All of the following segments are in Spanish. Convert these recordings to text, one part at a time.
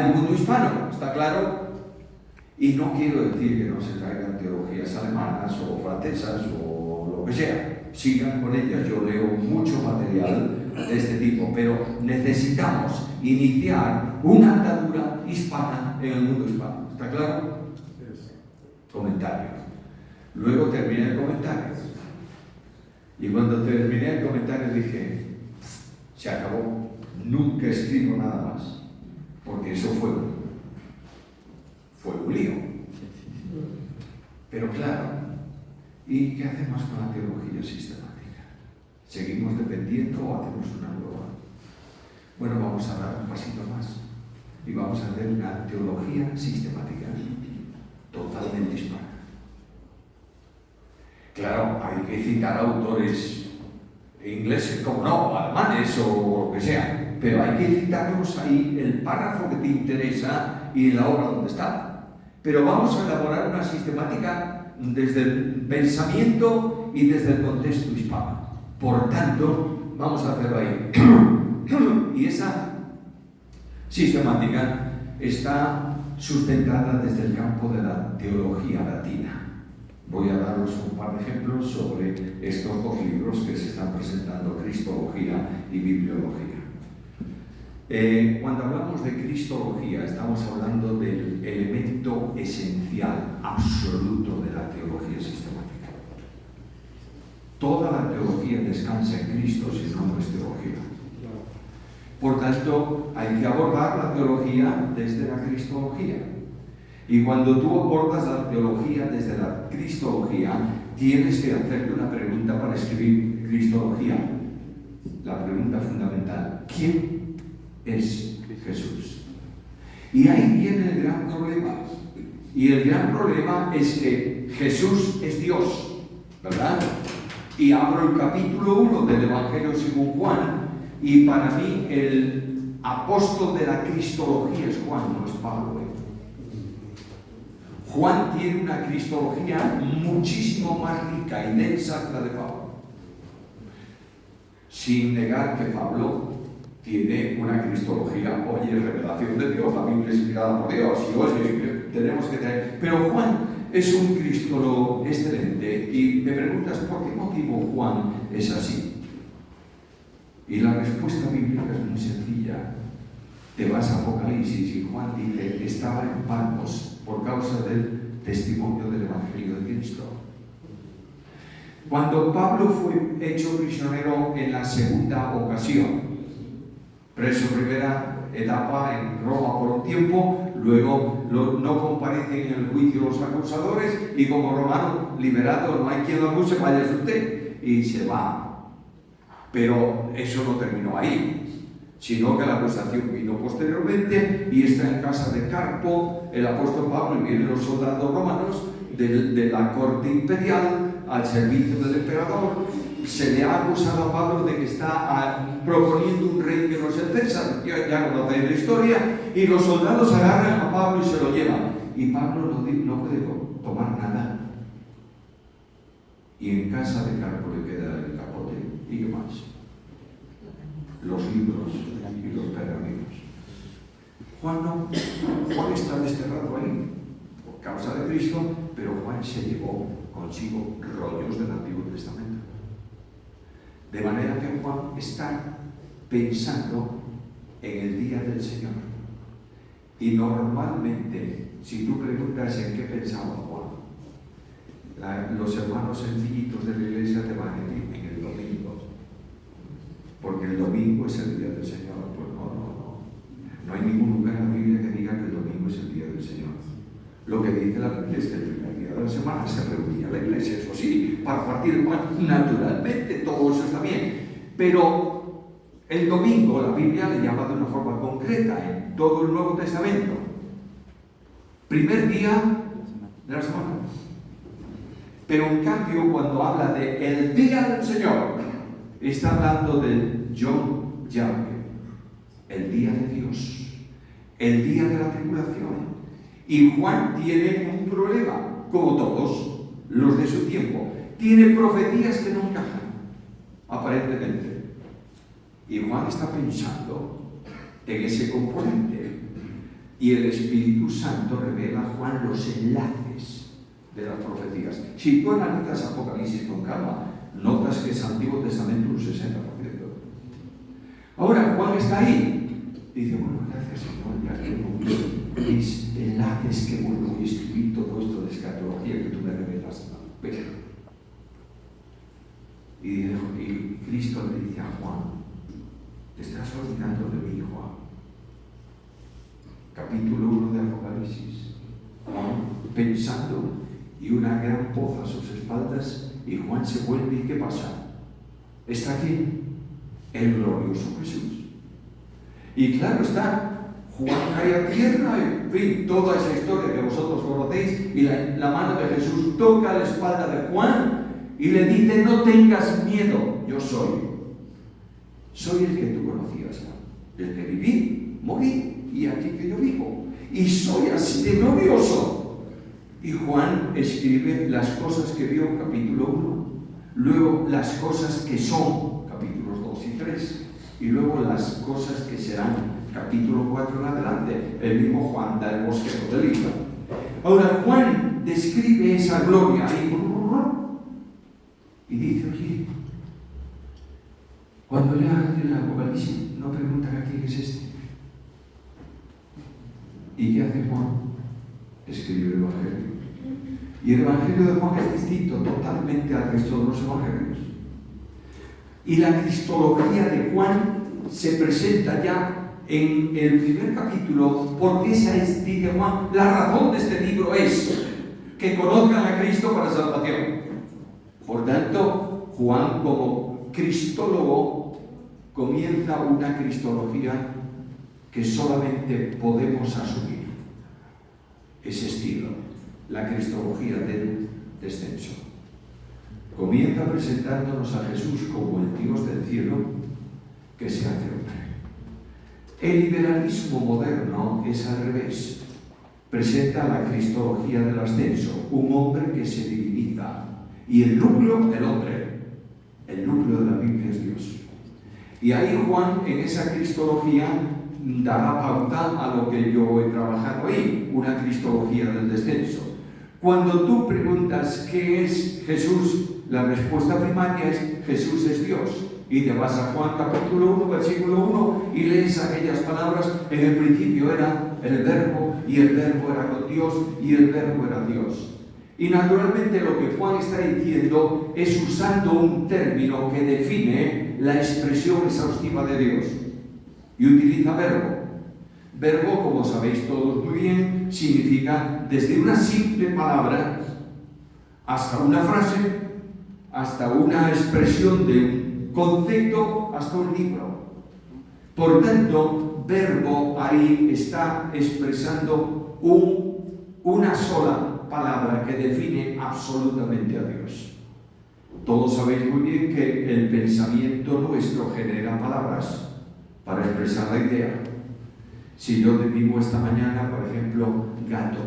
el mundo hispano, ¿está claro? Y no quiero decir que no se traigan teologías alemanas o francesas o lo que sea. Sigan con ellas, yo leo mucho material de este tipo, pero necesitamos iniciar una andadura hispana en el mundo hispano. ¿Está claro? Comentario. Luego terminé el comentario. Y cuando terminé el comentario dije, se acabó, nunca escribo nada más, porque eso fue un lío. Pero claro, ¿y qué hacemos con la teología sistemática? ¿Seguimos dependiendo o hacemos una nueva? Bueno, vamos a dar un pasito más y vamos a hacer una teología sistemática totalmente hispana. Claro, hay que citar autores ingleses, como no, alemanes o lo que sea, pero hay que citarlos ahí el párrafo que te interesa y la obra donde está. Pero vamos a elaborar una sistemática desde el pensamiento y desde el contexto hispano. Por tanto, vamos a hacerlo ahí. Y esa sistemática está sustentada desde el campo de la teología latina. Voy a daros un par de ejemplos sobre estos dos libros que se están presentando, Cristología y Bibliología. Cuando hablamos de Cristología, estamos hablando del elemento esencial, absoluto de la teología sistemática. Toda la teología descansa en Cristo, si no, no es teología. Por tanto, hay que abordar la teología desde la Cristología. Y cuando tú abordas la teología desde la Cristología, tienes que hacerte una pregunta para escribir Cristología. La pregunta fundamental: ¿quién es Jesús? Y ahí viene el gran problema. Y el gran problema es que Jesús es Dios, ¿verdad? Y abro el capítulo 1 del Evangelio según Juan, y para mí el apóstol de la Cristología es Juan, no es Pablo. Juan tiene una cristología muchísimo más rica y densa que la de Pablo. Sin negar que Pablo tiene una cristología, oye, revelación de Dios, la Biblia es inspirada por Dios, y oye, tenemos que tener... Pero Juan es un cristólogo excelente, y me preguntas, ¿por qué motivo Juan es así? Y la respuesta bíblica es muy sencilla. Te vas a Apocalipsis y Juan dice, estaba en Patmos por causa del testimonio del Evangelio de Cristo. Cuando Pablo fue hecho prisionero en la segunda ocasión, preso primera etapa en Roma por un tiempo, luego no comparecen en el juicio los acusadores y como romano liberado, no hay quien lo acuse, váyase usted, y se va. Pero eso no terminó ahí, sino que la acusación vino posteriormente y está en casa de Carpo, el apóstol Pablo, y vienen los soldados romanos de la corte imperial al servicio del emperador. Se le ha acusado a Pablo de que está proponiendo un rey que no es el César, ya conocéis la historia, y los soldados agarran a Pablo y se lo llevan. Y Pablo no puede tomar nada. Y en casa de Carpo le queda el capote. ¿Y qué más? Los libros y los pergaminos. Juan no. Juan está desterrado ahí por causa de Cristo, pero Juan se llevó consigo rollos del Antiguo Testamento. De manera que Juan está pensando en el día del Señor. Y normalmente, si tú preguntas en qué pensaba Juan, los hermanos sencillitos de la iglesia te van a decir en el domingo. Porque el domingo es el día del Señor. Pues no. No hay ningún lugar en la Biblia que diga que el domingo es el día del Señor. Lo que dice la Biblia es que el primer día de la semana se reunía la iglesia, eso sí, para partir el pan. Naturalmente, todo eso está bien. Pero el domingo la Biblia le llama de una forma concreta en todo el Nuevo Testamento. Primer día de la semana. Pero en cambio, cuando habla de el día del Señor, está hablando del Yom Yahweh, el día de Dios, el día de la tribulación. Y Juan tiene un problema, como todos los de su tiempo. Tiene profecías que no encajan, aparentemente. Y Juan está pensando en ese componente. Y el Espíritu Santo revela a Juan los enlaces de las profecías. Si tú analizas Apocalipsis con calma, notas que es Antiguo Testamento un 60%. Ahora Juan está ahí. Dice, bueno, gracias Señor, ya tengo mis enlaces que vuelvo y escribí todo esto de escatología que tú me revelas. Pero, y Cristo le dice a Juan, te estás olvidando de mí, Juan. Capítulo 1 de Apocalipsis. Juan pensando y una gran voz a sus espaldas y Juan se vuelve y ¿qué pasa? Está aquí el glorioso Jesús. Y claro está, Juan cae a tierra, en fin, toda esa historia que vosotros conocéis, y la mano de Jesús toca la espalda de Juan y le dice, no tengas miedo, yo soy el que tú conocías, Juan, el que viví, morí, y aquí que yo vivo, y soy así de glorioso. Y Juan escribe las cosas que vio, capítulo 1, luego las cosas que son, capítulos 2 y 3, y luego las cosas que serán, capítulo 4 en adelante. El mismo Juan da el bosquejo del libro. Ahora, Juan describe esa gloria y dice, oye, cuando lea el Apocalipsis, no preguntan a quién es este. ¿Y qué hace Juan? Escribe el Evangelio. Y el Evangelio de Juan es distinto totalmente al resto de los Evangelios. Y la cristología de Juan se presenta ya en el primer capítulo, porque esa es, dice Juan, la razón de este libro es que conozcan a Cristo para salvación. Por tanto, Juan, como cristólogo, comienza una cristología que solamente podemos asumir. Ese estilo, la cristología del descenso. Comienza presentándonos a Jesús como el Dios del cielo que se hace hombre. El liberalismo moderno es al revés. Presenta la cristología del ascenso, un hombre que se diviniza. Y el núcleo, el hombre. El núcleo de la Biblia es Dios. Y ahí Juan, en esa cristología, da la pauta a lo que yo he trabajado ahí, una cristología del descenso. Cuando tú preguntas qué es Jesús, la respuesta primaria es Jesús es Dios. Y te vas a Juan capítulo 1, versículo 1 y lees aquellas palabras, en el principio era el verbo y el verbo era con Dios y el verbo era Dios. Y naturalmente lo que Juan está diciendo es usando un término que define la expresión exhaustiva de Dios. Y utiliza verbo. Verbo, como sabéis todos muy bien, significa desde una simple palabra hasta una frase, hasta una expresión de un concepto, hasta un libro. Por tanto, verbo ahí está expresando una sola palabra que define absolutamente a Dios. Todos sabéis muy bien que el pensamiento nuestro genera palabras para expresar la idea. Si yo te digo esta mañana, por ejemplo, gato,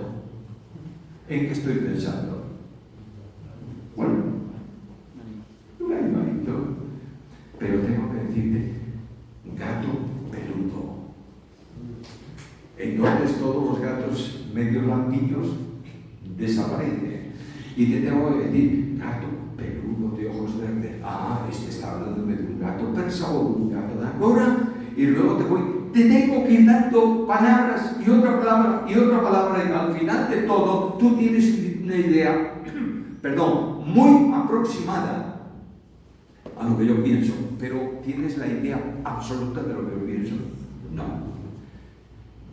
¿en qué estoy pensando? Bueno, un animalito, pero tengo que decirte gato peludo. Entonces todos los gatos medio lampiños desaparecen. Y te tengo que decir gato peludo de ojos verdes. Ah, este está hablando de un gato persa o un gato de Angora. Y luego te tengo que ir dando palabras y otra palabra y otra palabra, y al final de todo tú tienes una idea, muy aproximada a lo que yo pienso, pero ¿tienes la idea absoluta de lo que yo pienso? No.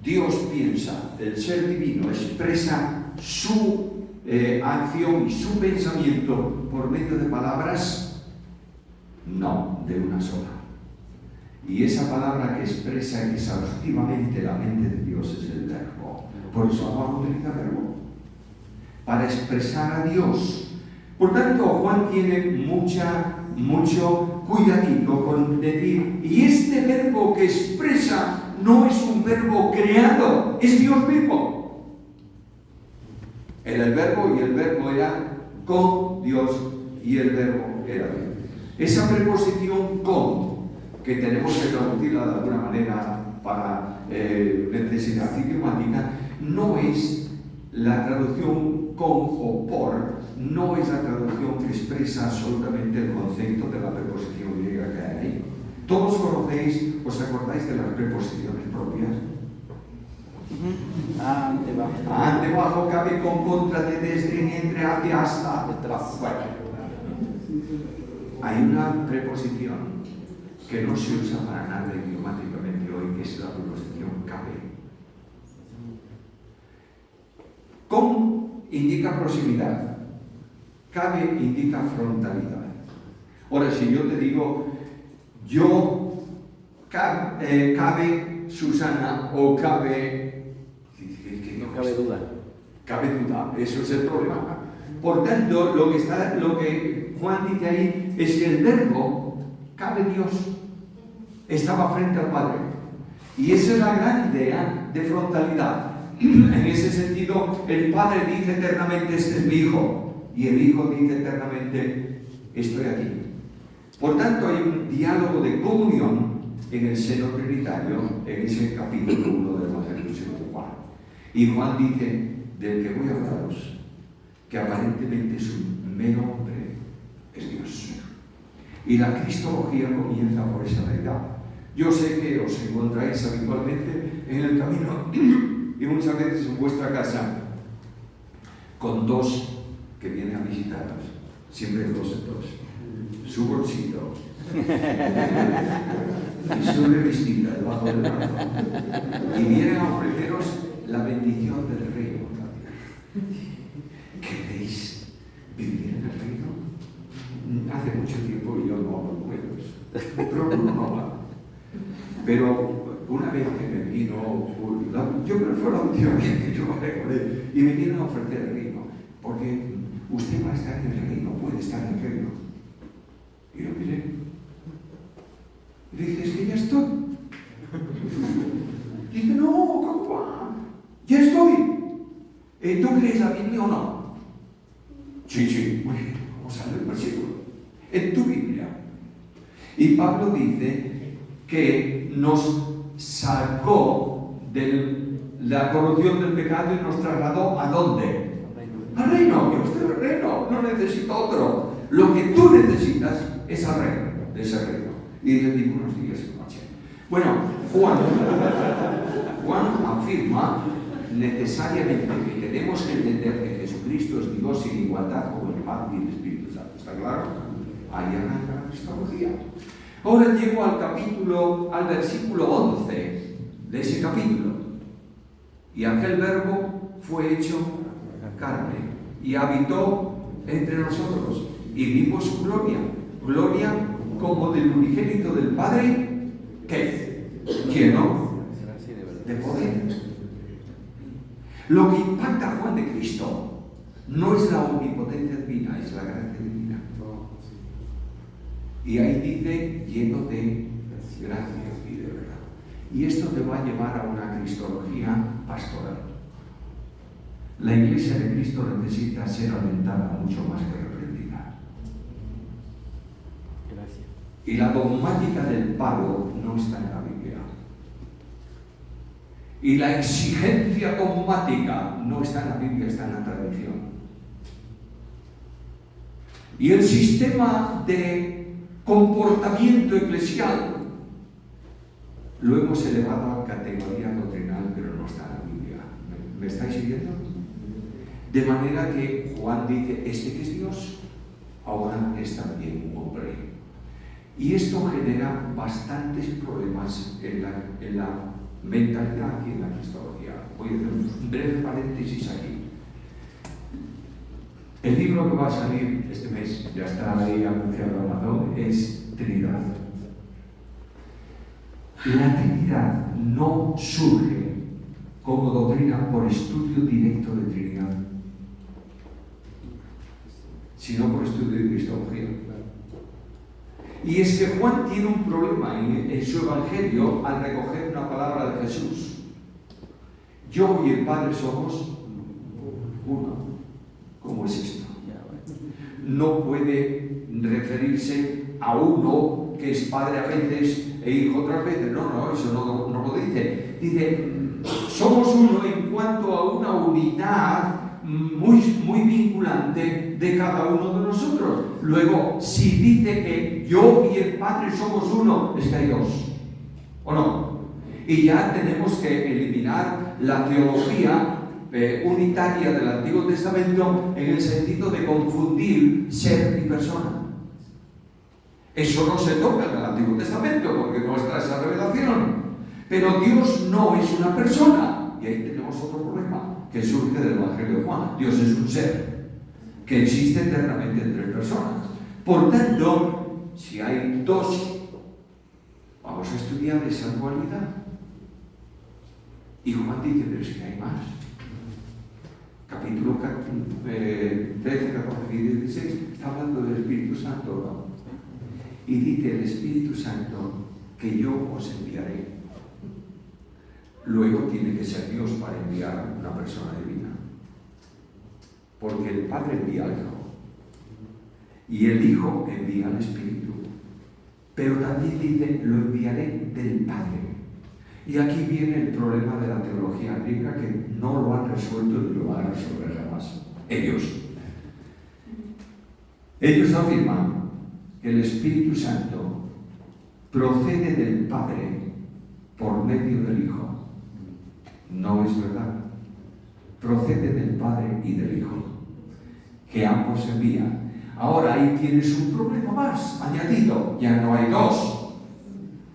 Dios piensa, el ser divino expresa su acción y su pensamiento por medio de palabras, no de una sola. Y esa palabra que expresa exhaustivamente la mente de Dios es el verbo. Por eso Juan utiliza verbo, para expresar a Dios. Por tanto, Juan tiene mucho cuidadito con decir, y este verbo que expresa no es un verbo creado, es Dios mismo. Era el verbo y el verbo era con Dios y el verbo era Dios. Esa preposición con, que tenemos que traducirla de alguna manera para necesidad idiomática, no es la traducción con o por, no es la traducción que expresa absolutamente el concepto de la preposición griega que hay ahí. Todos conocéis, ¿os acordáis de las preposiciones propias? Ante, bajo. Ante, bajo, cabe, con, contra, de, desde, entre, hacia, hasta. Bueno, hay una preposición que no se usa para nada idiomáticamente hoy, que es la preposición cabe. Con indica proximidad, cabe indica frontalidad. Ahora, si yo te digo, cabe Susana o cabe... No cabe duda. Cabe duda, eso es el problema. Por tanto, lo que Juan dice ahí es que el verbo, cabe Dios, estaba frente al Padre. Y esa es la gran idea de frontalidad. En ese sentido, el Padre dice eternamente, este es mi Hijo. Y el Hijo dice eternamente, estoy aquí. Por tanto, hay un diálogo de comunión en el seno trinitario, en ese capítulo 1 del Evangelio según Juan. Y Juan dice, del que voy a hablaros, que aparentemente es un mero hombre, es Dios. Y la cristología comienza por esa realidad. Yo sé que os encontráis habitualmente en el camino y muchas veces en vuestra casa con dos que vienen a visitaros, siempre dos en dos, su bolsito y su revistita debajo del brazo, y vienen a ofreceros la bendición del reino. ¿Queréis vivir en el reino? Hace mucho tiempo que yo no hablo cuentos, pero no habla. Pero una vez que me vino, yo creo que fue la última vez que yo hablé con él, y me vienen a ofrecer el reino, porque usted va a estar en el reino, puede estar en el reino. Y lo miré. Y le dije, es que ya estoy. Y dije, no, ¿cómo va? Ya estoy. ¿Tú crees la Biblia o no? Sí. Muy bien, vamos a leer el versículo. En tu Biblia. Y Pablo dice que nos sacó de la corrupción del pecado y nos trasladó ¿a dónde? Al reino. Yo estoy en el reino, no necesito otro. Lo que tú necesitas es al reino, de ese reino. Y le digo unos días en noche. Bueno, Juan afirma necesariamente que tenemos que entender que Jesucristo es Dios sin igualdad con el Padre y el Espíritu Santo. ¿Está claro? Ahí arranca la cristología. Ahora llego al versículo 11 de ese capítulo. Y aquel verbo fue hecho carne y habitó entre nosotros y vimos su gloria como del unigénito del Padre, ¿qué? Lleno de poder. Lo que impacta a Juan de Cristo no es la omnipotencia divina, es la gracia divina. Y ahí dice, lleno de gracia y de verdad. Y esto te va a llevar a una cristología pastoral. La Iglesia de Cristo necesita ser alentada mucho más que reprendida. Gracias. Y la dogmática del palo no está en la Biblia. Y la exigencia dogmática no está en la Biblia, está en la tradición. Y el sistema de comportamiento eclesial lo hemos elevado a categoría doctrinal, pero no está en la Biblia. ¿Me estáis siguiendo? De manera que Juan dice, este que es Dios, ahora es también un hombre. Y esto genera bastantes problemas en la mentalidad y en la cristología. Voy a hacer un breve paréntesis aquí. El libro que va a salir este mes, ya está ahí anunciado en Amazon, es Trinidad. La Trinidad no surge como doctrina por estudio directo de Trinidad, sino por estudio de cristología. Y es que Juan tiene un problema en su evangelio al recoger una palabra de Jesús. Yo y el Padre somos uno. ¿Cómo es esto? No puede referirse a uno que es padre a veces e hijo otras veces. No, eso no lo dice. dice, somos uno en cuanto a una unidad muy vinculante de cada uno de nosotros. Luego, si dice que yo y el Padre somos uno, es que hay dos, ¿o no? Y ya tenemos que eliminar la teología unitaria del Antiguo Testamento en el sentido de confundir ser y persona. Eso no se toca en el Antiguo Testamento porque no está esa revelación. Pero Dios no es una persona. Y ahí tenemos otro problema que surge del Evangelio de Juan. Dios es un ser que existe eternamente en 3 personas. Por tanto, si hay 2, vamos a estudiar esa dualidad. Y Juan dice, pero es que hay más. Capítulo 13, 14 y 16 está hablando del Espíritu Santo, ¿no? Y dice el Espíritu Santo que yo os enviaré. Luego tiene que ser Dios para enviar una persona divina. Porque el Padre envía al Hijo. Y el Hijo envía al Espíritu. Pero también dice, lo enviaré del Padre. Y aquí viene el problema de la teología griega que no lo han resuelto y lo van a resolver jamás. Ellos afirman que el Espíritu Santo procede del Padre por medio del Hijo. No es verdad. Procede del Padre y del Hijo, que ambos envían. Ahora ahí tienes un problema más añadido. Ya no hay 2,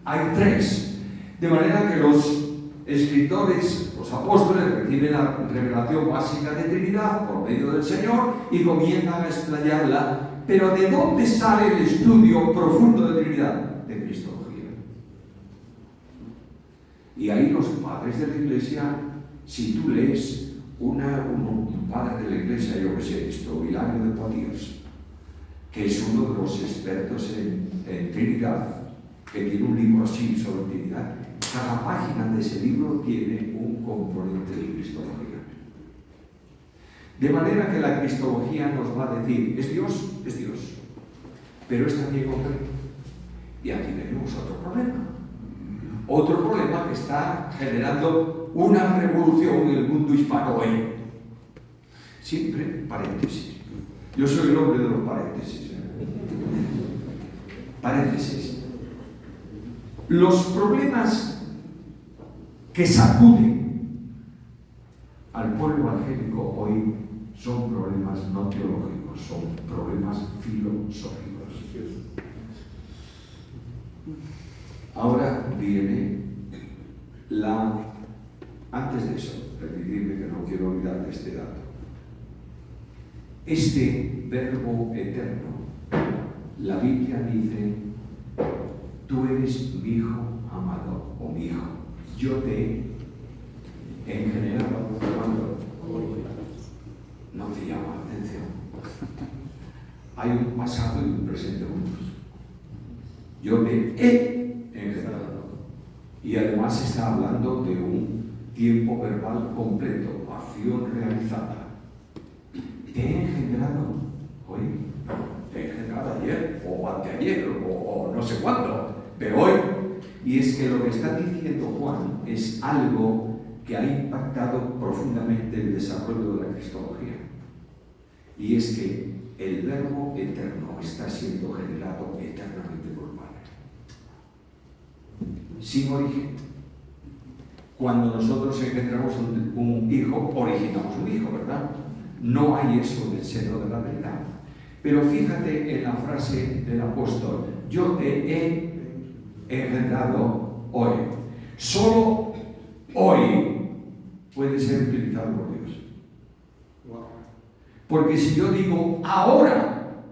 hay 3. De manera que los escritores, los apóstoles, reciben la revelación básica de Trinidad por medio del Señor y comienzan a explayarla. Pero ¿de dónde sale el estudio profundo de Trinidad? De Cristología. Y ahí los padres de la Iglesia, si tú lees un padre de la Iglesia, yo que sé, Hilario de Poitiers, que es uno de los expertos en Trinidad, que tiene un libro así sobre Trinidad, cada página de ese libro tiene un componente de Cristología. De manera que la Cristología nos va a decir, ¿es Dios? Es Dios. Pero es también hombre. Y aquí tenemos otro problema. Otro problema que está generando una revolución en el mundo hispano hoy. Siempre paréntesis. Yo soy el hombre de los paréntesis. Paréntesis. Los problemas que sacuden al pueblo evangélico hoy son problemas no teológicos, son problemas filosóficos. Ahora viene antes de eso, permitidme que no quiero olvidar de este dato. Este verbo eterno, la Biblia dice, tú eres mi hijo amado, o mi hijo. Yo te he engendrado cuando no te llama la atención. Hay un pasado y un presente juntos. Yo te he engendrado. Y además está hablando de un tiempo verbal completo, acción realizada. Te he engendrado hoy, te he engendrado ayer, o anteayer, o no sé cuándo, pero hoy. Y es que lo que está diciendo Juan es algo que ha impactado profundamente el desarrollo de la cristología. Y es que el verbo eterno está siendo generado eternamente por el Padre. Sin origen. Cuando nosotros engendramos un hijo, originamos un hijo, ¿verdad? No hay eso en el seno de la verdad. Pero fíjate en la frase del apóstol, yo te he engendrado hoy. Solo hoy puede ser utilizado por Dios. Porque si yo digo ahora,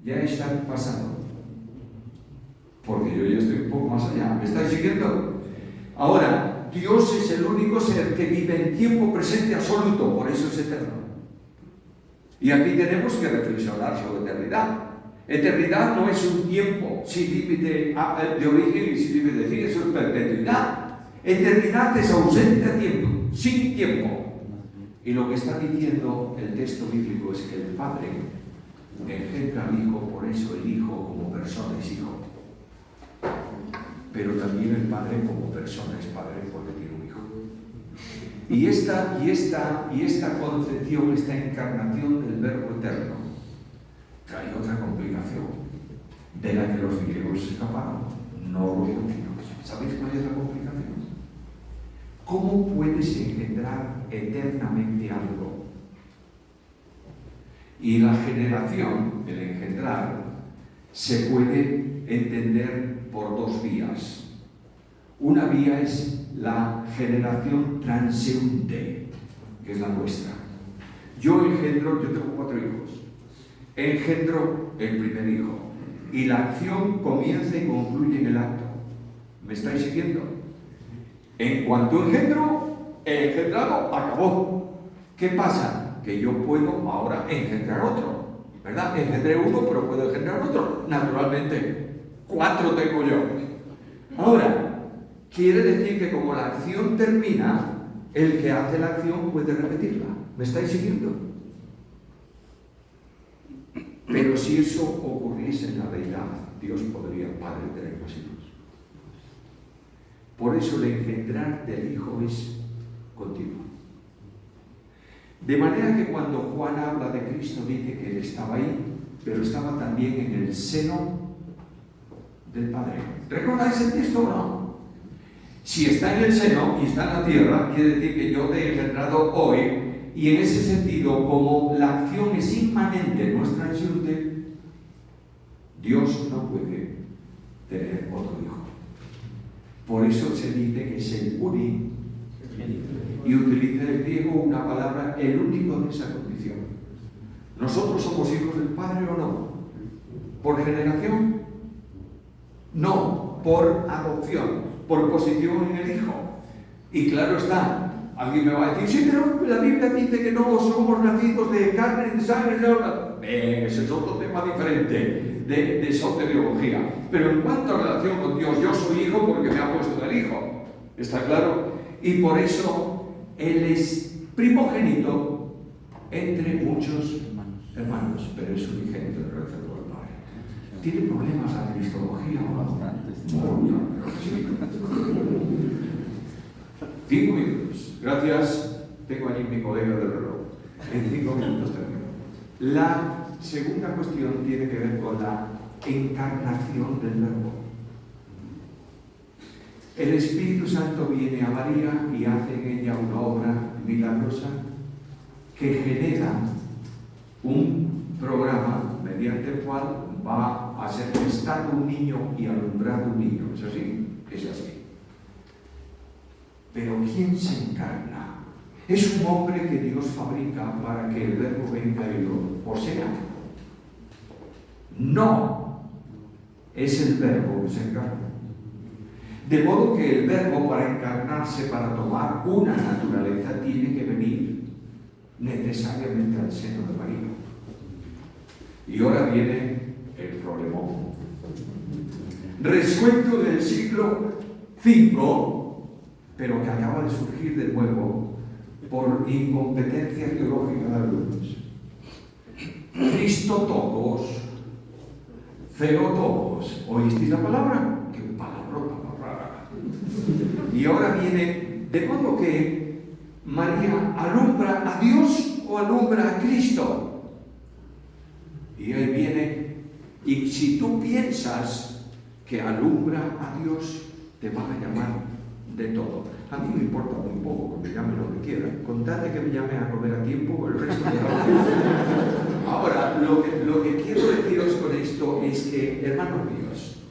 ya está pasando. Porque yo ya estoy un poco más allá. ¿Me estáis siguiendo? Ahora, Dios es el único ser que vive en tiempo presente absoluto, por eso es eterno. Y aquí tenemos que reflexionar sobre eternidad. Eternidad no es un tiempo sin límite de origen y sin límite de fin, eso es perpetuidad. Eternidad es ausencia de tiempo, sin tiempo. Y lo que está diciendo el texto bíblico es que el Padre engendra al Hijo, por eso el Hijo como persona es Hijo. Pero también el Padre como persona es Padre porque tiene un Hijo. Y esta concepción, esta encarnación del Verbo eterno, trae otra complicación de la que los griegos escaparon, no los judíos. ¿Sabéis cuál es la complicación? ¿Cómo puedes engendrar eternamente algo? Y la generación, el engendrar, se puede entender por dos vías. Una vía es la generación transeúnte, que es la nuestra. Yo tengo 4 hijos, engendro el primer hijo, y la acción comienza y concluye en el acto. ¿Me estáis siguiendo? En cuanto engendro, el engendrado acabó. ¿Qué pasa? Que yo puedo ahora engendrar otro, ¿verdad? Engendré uno, pero puedo engendrar otro. Naturalmente, 4 tengo yo. Ahora, quiere decir que como la acción termina, el que hace la acción puede repetirla. ¿Me estáis siguiendo? Pero si eso ocurriese en la deidad, Dios podría, Padre, tener más hijos. Por eso el engendrar del Hijo es continuo. De manera que cuando Juan habla de Cristo dice que Él estaba ahí, pero estaba también en el seno del Padre. ¿Recordáis el texto o no? Si está en el seno y está en la tierra, quiere decir que yo te he engendrado hoy, y en ese sentido, como la acción es inmanente, no es transiente, Dios no puede tener otro hijo. Por eso se dice que es el único, y utiliza el griego una palabra, el único de esa condición. ¿Nosotros somos hijos del Padre o no? ¿Por generación? No, por adopción, por posición en el Hijo. Y claro está, alguien me va a decir, sí, pero la Biblia dice que no somos nacidos de carne y de sangre. Ese es otro tema diferente de soteriología. Pero en cuanto a relación con Dios, yo soy hijo porque me ha puesto el Hijo. ¿Está claro? Y por eso Él es primogénito entre muchos hermanos, pero es unigénito del Redentor del Padre. ¿Tiene problemas la cristología o no? Sí. 5 minutos. Gracias. Tengo allí mi colega del reloj. En 5 minutos termino. La segunda cuestión tiene que ver con la encarnación del Verbo. El Espíritu Santo viene a María y hace en ella una obra milagrosa que genera un programa mediante el cual va a ser gestado un niño y alumbrado un niño. ¿Es así? Es así. Pero ¿quién se encarna? Es un hombre que Dios fabrica para que el Verbo venga y lo posea. No, es el Verbo que se encarna. De modo que el Verbo, para encarnarse, para tomar una naturaleza, tiene que venir necesariamente al seno de María. Y ahora viene el problemón. Resuelto del siglo V, pero que acaba de surgir de nuevo por incompetencia teológica de algunos. Cristotokos, Theotokos. ¿Oísteis la palabra? ¡Qué palabrota más rara! Y ahora viene, de modo que María alumbra a Dios o alumbra a Cristo. Y ahí viene, y si tú piensas que alumbra a Dios, te van a llamar de todo. A mí me importa muy poco que me llamen lo que quieran. Contadme que me llamen a comer a tiempo, el resto de la Ahora, lo que quiero deciros con esto es que, hermanos míos,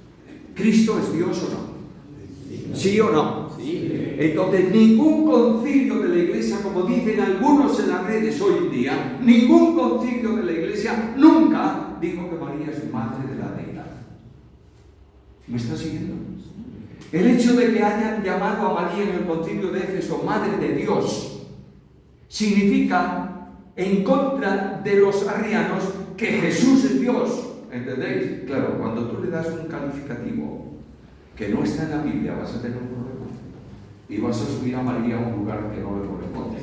¿Cristo es Dios o no? ¿Sí o no? Sí. Entonces, ningún concilio de la Iglesia, como dicen algunos en las redes hoy en día, ningún concilio de la Iglesia nunca dijo que María es madre de la deidad. ¿Me está siguiendo? El hecho de que hayan llamado a María en el concilio de Éfeso madre de Dios significa, en contra de los arrianos, que Jesús es Dios. ¿Entendéis? Claro, cuando tú le das un calificativo que no está en la Biblia, vas a tener un problema. Y vas a subir a María a un lugar que no le corresponde.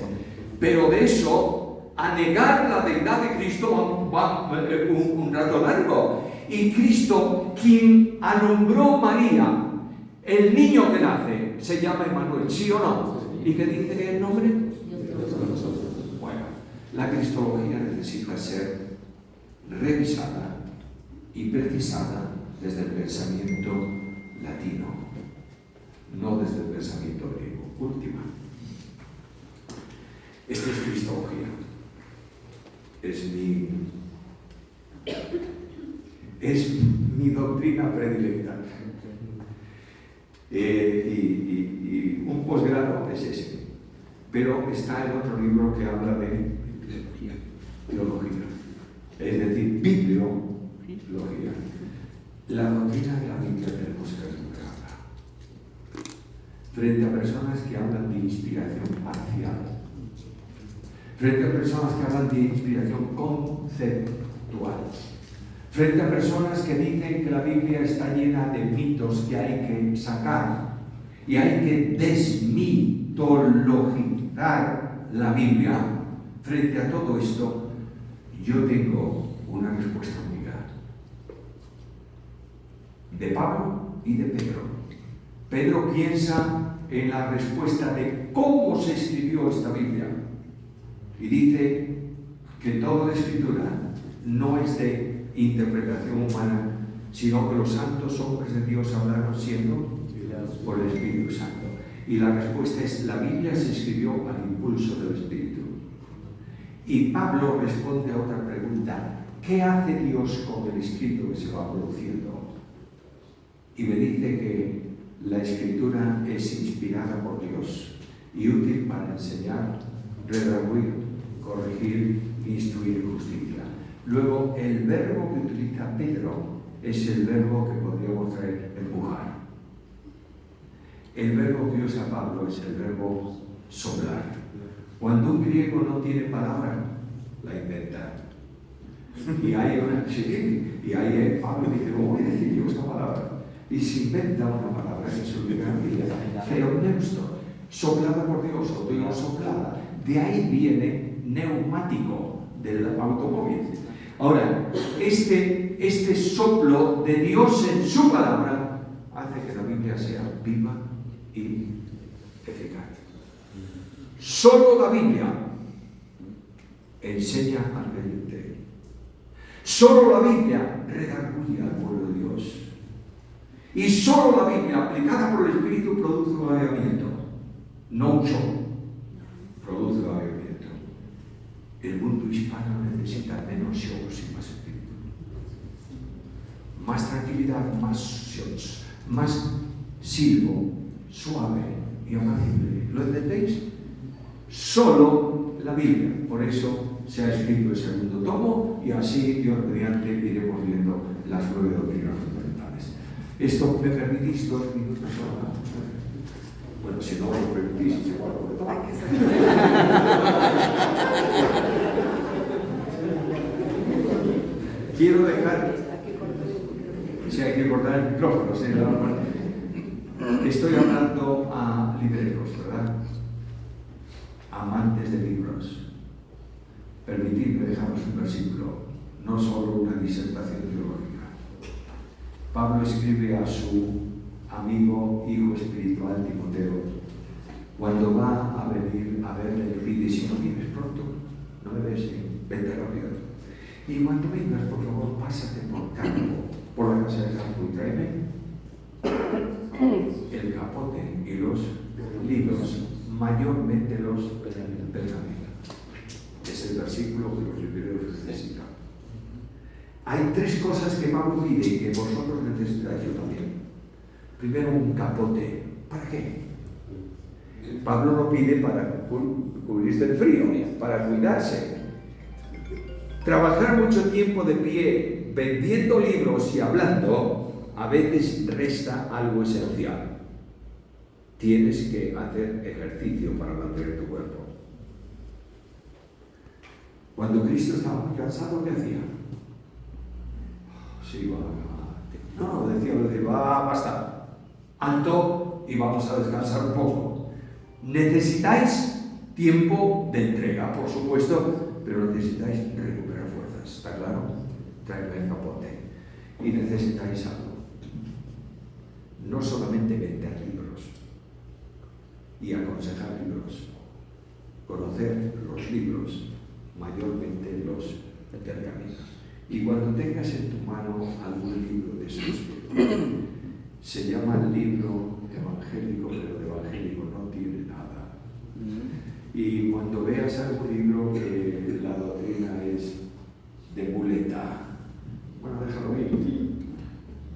Pero de eso, a negar la deidad de Cristo, va un rato largo. Y Cristo, quien alumbró María, el niño que nace, se llama Emmanuel, ¿sí o no? ¿Y qué dice el nombre? Bueno, la cristología necesita ser revisada y precisada desde el pensamiento latino, no desde el pensamiento griego. Última. Esta es cristología. Es mi doctrina predilecta. Y un posgrado es ese. Pero está el otro libro que habla de teología. Es decir, bibliología. La doctrina de la Biblia tenemos que recuperarla. Frente a personas que hablan de inspiración parcial. Frente a personas que hablan de inspiración conceptual. Frente a personas que dicen que la Biblia está llena de mitos que hay que sacar y hay que desmitologizar la Biblia. Frente a todo esto, yo tengo una respuesta única. De Pablo y de Pedro. Pedro piensa en la respuesta de cómo se escribió esta Biblia. Y dice que toda la escritura no es de interpretación humana, sino que los santos hombres de Dios hablaron siendo por el Espíritu Santo. Y la respuesta es: la Biblia se escribió al impulso del Espíritu. Y Pablo responde a otra pregunta: ¿qué hace Dios con el escrito que se va produciendo? Y me dice que la escritura es inspirada por Dios y útil para enseñar, redarguir, corregir, instruir en justicia. Luego, el verbo que utiliza Pedro es el verbo que podríamos traer empujar. El verbo que usa Pablo es el verbo soplar. Cuando un griego no tiene palabra, la inventa. Y hay Pablo dice: ¿cómo voy a decir yo esta palabra? Y se inventa una palabra que se olvida en la Theopneustos, soplada por Dios, o Dios soplada. De ahí viene neumático del automóvil. Ahora, este soplo de Dios en su palabra hace que la Biblia sea viva y eficaz. Solo la Biblia enseña al creyente. Solo la Biblia redarguye al pueblo de Dios. Y solo la Biblia, aplicada por el Espíritu, produce un avivamiento. No un show, produce un avivamiento. El mundo hispano necesita menos shows y más espíritu. Más tranquilidad, más shows, más silbo, suave y apacible. ¿Lo entendéis? Solo la Biblia. Por eso se ha escrito el segundo tomo y así, Dios mediante, iremos viendo las 9 doctrinas fundamentales. Esto, ¿me permitís 2 minutos ahora? Bueno, si no lo permitís, igual lo que quiero dejar... Si hay que cortar el micrófono, sí, estoy hablando a libreros, ¿verdad? Amantes de libros. Permitidme dejaros un versículo, no solo una disertación teológica. Pablo escribe a su amigo, hijo espiritual Timoteo, cuando va a venir a verle, le pide: si no vienes pronto, no me ves, vente rápido. Y cuando vengas, por favor, pásate por campo, por la casa del campo, y tráeme el capote y los libros, mayormente los pergaminos. Es el versículo que los libreros necesitan. Hay 3 cosas que Pablo pide y que vosotros necesitáis, yo también. Primero, un capote. ¿Para qué? Pablo lo pide para cubrirse del frío, para cuidarse. Trabajar mucho tiempo de pie, vendiendo libros y hablando, a veces resta algo esencial. Tienes que hacer ejercicio para mantener tu cuerpo. Cuando Cristo estaba muy cansado, ¿qué hacía? Sí, no, decía, basta, alto y vamos a descansar un poco. Necesitáis tiempo de entrega, por supuesto, pero necesitáis recuperar fuerzas, ¿está claro? Traerme el capote. Y necesitáis algo. No solamente vender libros. y aconsejar libros, conocer los libros, mayormente los pergaminos. Y cuando tengas en tu mano algún libro de esos que se llama el libro evangélico, pero de evangélico no tiene nada. Y cuando veas algún libro que la doctrina es de muleta, bueno, déjalo ahí,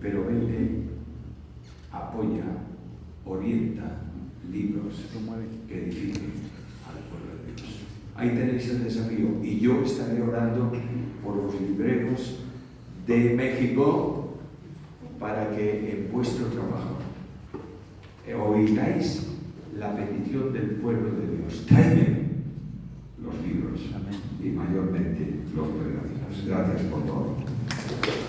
pero vende, apoya, orienta libros que edifiquen al pueblo de Dios. Ahí tenéis el desafío, y yo estaré orando por los libreros de México para que en vuestro trabajo oigáis la petición del pueblo de Dios. Tráeme los libros. Amén. Y mayormente los pergaminos. Gracias por todo.